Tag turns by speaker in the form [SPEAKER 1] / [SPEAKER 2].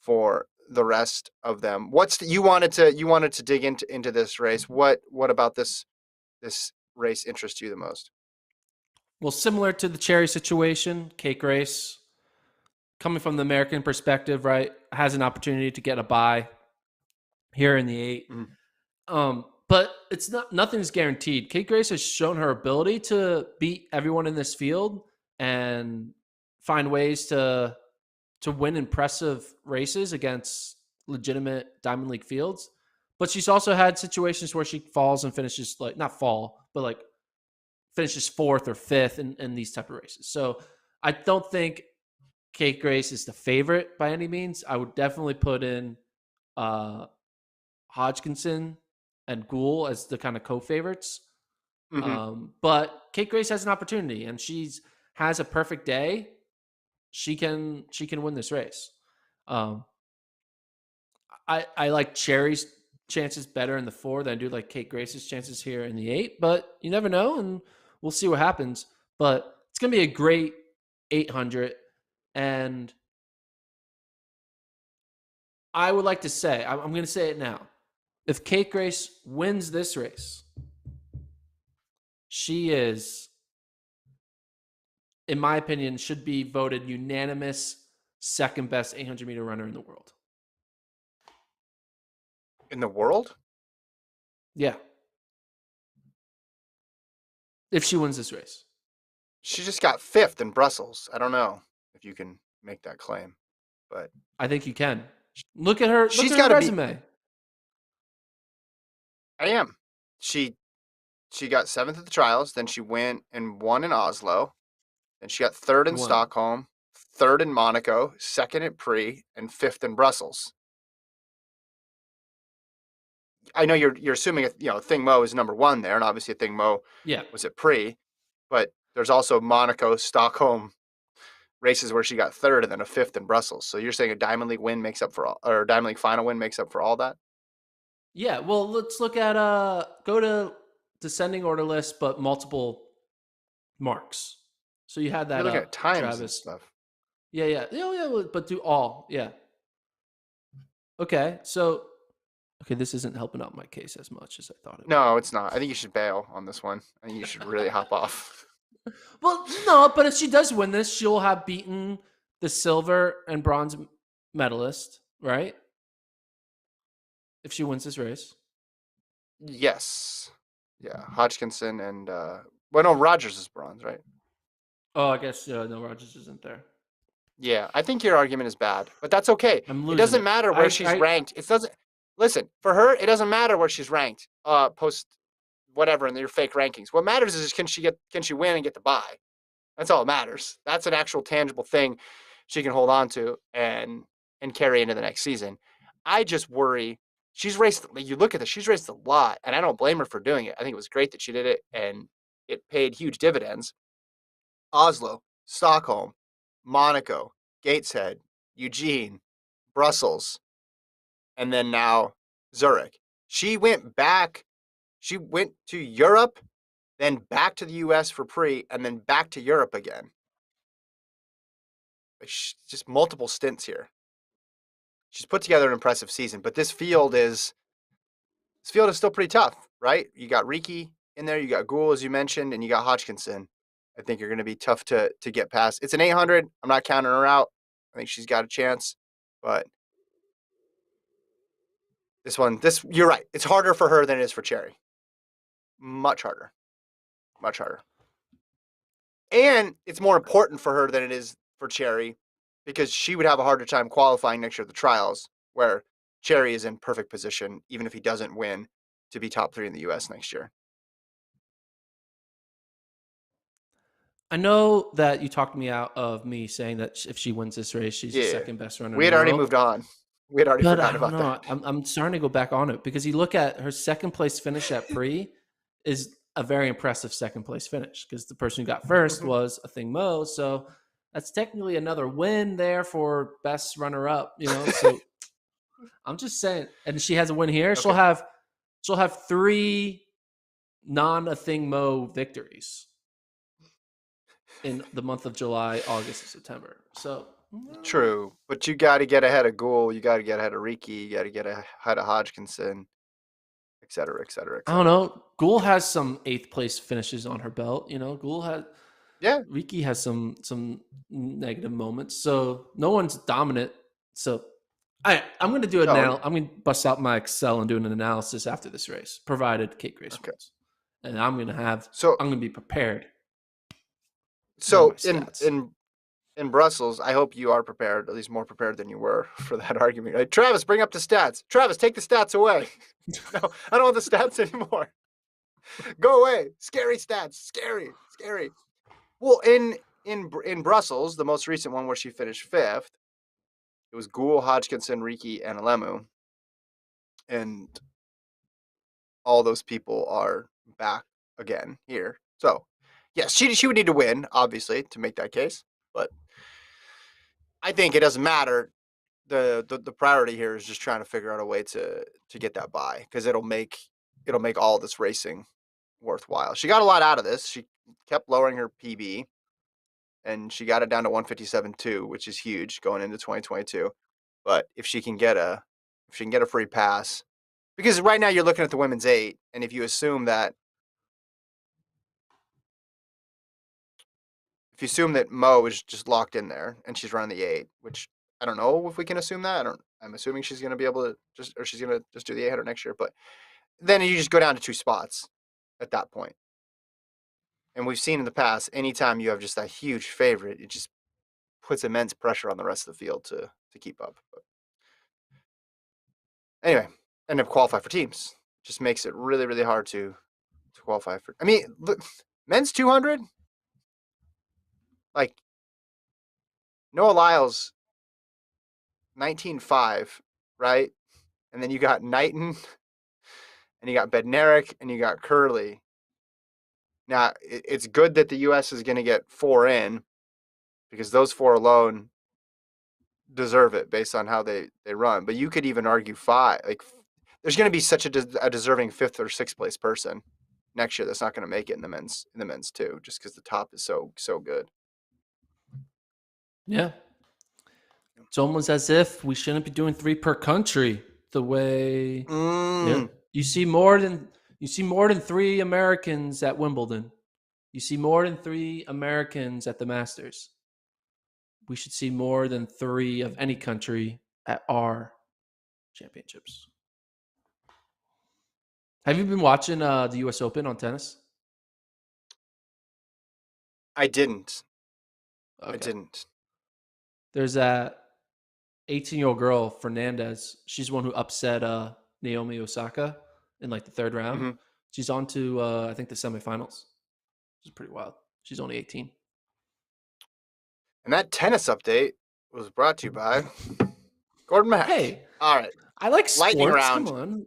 [SPEAKER 1] for the rest of them. You wanted to dig into this race. What about this race interests you the most?
[SPEAKER 2] Well, similar to the Cherry situation, cake race, coming from the American perspective, right, has an opportunity to get a bye here in the 8.
[SPEAKER 1] Mhm.
[SPEAKER 2] But it's nothing's guaranteed. Kate Grace has shown her ability to beat everyone in this field and find ways to win impressive races against legitimate Diamond League fields. But she's also had situations where she falls and finishes not fall, but finishes 4th or 5th in these type of races. So I don't think Kate Grace is the favorite by any means. I would definitely put in Hodgkinson and Gould as the kind of co-favorites.
[SPEAKER 1] Mm-hmm.
[SPEAKER 2] But Kate Grace has an opportunity, and has a perfect day. She can win this race. I like Cherry's chances better in the 4 than I do like Kate Grace's chances here in the 8. But you never know, and we'll see what happens. But it's gonna be a great 800, and I would like to say, I'm going to say it now. If Kate Grace wins this race, she is, in my opinion, should be voted unanimous second best 800-meter runner in the world.
[SPEAKER 1] In the world?
[SPEAKER 2] Yeah. If she wins this race.
[SPEAKER 1] She just got 5th in Brussels. I don't know if you can make that claim, but
[SPEAKER 2] I think you can. Look at her.
[SPEAKER 1] she's
[SPEAKER 2] Look at
[SPEAKER 1] got
[SPEAKER 2] her
[SPEAKER 1] to be.
[SPEAKER 2] resume.
[SPEAKER 1] I am. She got 7th at the trials, then she went and won in Oslo, then she got 3rd in Stockholm, 3rd in Monaco, 2nd at Prix, and 5th in Brussels. I know you're assuming Thing Mo is number 1 there, and obviously Thing Mo was at Prix, but there's also Monaco, Stockholm races where she got 3rd and then a 5th in Brussels. So you're saying a Diamond League win makes up for all, or a Diamond League final win makes up for all that?
[SPEAKER 2] Yeah. Well, let's look at go to descending order list, but multiple marks. So you had that
[SPEAKER 1] You're looking at times
[SPEAKER 2] Travis.
[SPEAKER 1] and stuff.
[SPEAKER 2] Yeah. But do all. Yeah. Okay. So, this isn't helping out my case as much as I thought it would.
[SPEAKER 1] No, it's not. I think you should bail on this one. I think you should really hop off.
[SPEAKER 2] Well, no, but if she does win this, she'll have beaten the silver and bronze medalist, right? If she wins this race.
[SPEAKER 1] Yes. Yeah, Hodgkinson and no, Rogers is bronze, right?
[SPEAKER 2] Oh, I guess no, Rogers isn't there.
[SPEAKER 1] Yeah, I think your argument is bad, but that's okay. It doesn't matter where she's ranked. It doesn't. Listen, for her, it doesn't matter where she's ranked. Post whatever in your fake rankings. What matters is can she win and get the bye? That's all that matters. That's an actual tangible thing she can hold on to and carry into the next season. I just worry. She's raced. You look at this. She's raced a lot, and I don't blame her for doing it. I think it was great that she did it, and it paid huge dividends. Oslo, Stockholm, Monaco, Gateshead, Eugene, Brussels, and then now Zurich. She went back. She went to Europe, then back to the U.S. for Prix, and then back to Europe again. Just multiple stints here. She's put together an impressive season, but this field is still pretty tough, right? You got Riki in there, you got Gould, as you mentioned, and you got Hodgkinson. I think you're going to be tough to get past. It's an 800. I'm not counting her out. I think she's got a chance, but you're right. It's harder for her than it is for Cherry. Much harder. Much harder. And it's more important for her than it is for Cherry because she would have a harder time qualifying next year at the trials, where Cherry is in perfect position, even if he doesn't win, to be top 3 in the U.S. next year.
[SPEAKER 2] I know that you talked me out of me saying that if she wins this race, she's the second best runner in the world.
[SPEAKER 1] We had already moved on. We had already forgotten about that.
[SPEAKER 2] I'm starting to go back on it because you look at her second place finish at Prix is a very impressive second place finish because the person who got first was a Thing Mo. So that's technically another win there for best runner up, So I'm just saying, and she has a win here. Okay. She'll have 3 non-a Thing Mo victories in the month of July, August, and September. So
[SPEAKER 1] True, but you got to get ahead of Gould. You got to get ahead of Riki. You got to get ahead of Hodgkinson, et cetera, et cetera, et
[SPEAKER 2] I don't
[SPEAKER 1] cetera.
[SPEAKER 2] know. Gould has some 8th place finishes on her belt. Gould has.
[SPEAKER 1] Yeah.
[SPEAKER 2] Riki has some negative moments. So no one's dominant. So I'm going to do it
[SPEAKER 1] No.
[SPEAKER 2] now. I'm going to bust out my Excel and do an analysis after this race, provided Kate Grace wins. And I'm going to be prepared.
[SPEAKER 1] So in Brussels, I hope you are prepared, at least more prepared than you were for that argument. Like, Travis, bring up the stats. Travis, take the stats away. No, I don't want the stats anymore. Go away. Scary stats. Scary. Well, in Brussels, the most recent one where she finished 5th, it was Gould, Hodgkinson, Riki, and Alemu. And all those people are back again here. So, yes, she would need to win, obviously, to make that case. But I think it doesn't matter. The priority here is just trying to figure out a way to get that bye, because it'll make all this racing worthwhile. She got a lot out of this. She kept lowering her PB, and she got it down to 157.2, which is huge going into 2022. But if she can get a free pass, because right now you're looking at the women's 8, and if you assume that Mo is just locked in there and she's running the 8, which I don't know if we can assume that. I'm assuming she's going to be able to she's going to just do the 800 next year. But then you just go down to 2 spots at that point. And we've seen in the past, anytime you have just a huge favorite, it just puts immense pressure on the rest of the field to keep up. But anyway, and to qualify for teams just makes it really, really hard to qualify for. I mean, look, men's 200, like Noah Lyles, 19.5, right? And then you got Knighton, and you got Bednarik, and you got Curley. Now, it's good that the U.S. is going to get 4 in, because those 4 alone deserve it based on how they run. But you could even argue 5. Like, there's going to be such a deserving 5th or 6th place person next year that's not going to make it in the men's too, just because the top is so good.
[SPEAKER 2] Yeah. It's almost as if we shouldn't be doing 3 per country. The way you see more than 3 Americans at Wimbledon. You see more than 3 Americans at the Masters. We should see more than 3 of any country at our championships. Have you been watching the U.S. Open on tennis?
[SPEAKER 1] I didn't.
[SPEAKER 2] Okay.
[SPEAKER 1] I didn't.
[SPEAKER 2] There's that 18-year-old girl, Fernandez. She's the one who upset Naomi Osaka in like the 3rd round.
[SPEAKER 1] Mm-hmm.
[SPEAKER 2] She's on to, I think, the semifinals. Which is pretty wild. She's only 18.
[SPEAKER 1] And that tennis update was brought to you by Gordon Mack.
[SPEAKER 2] Hey,
[SPEAKER 1] all right.
[SPEAKER 2] I like sports.
[SPEAKER 1] Lightning round.
[SPEAKER 2] Come on.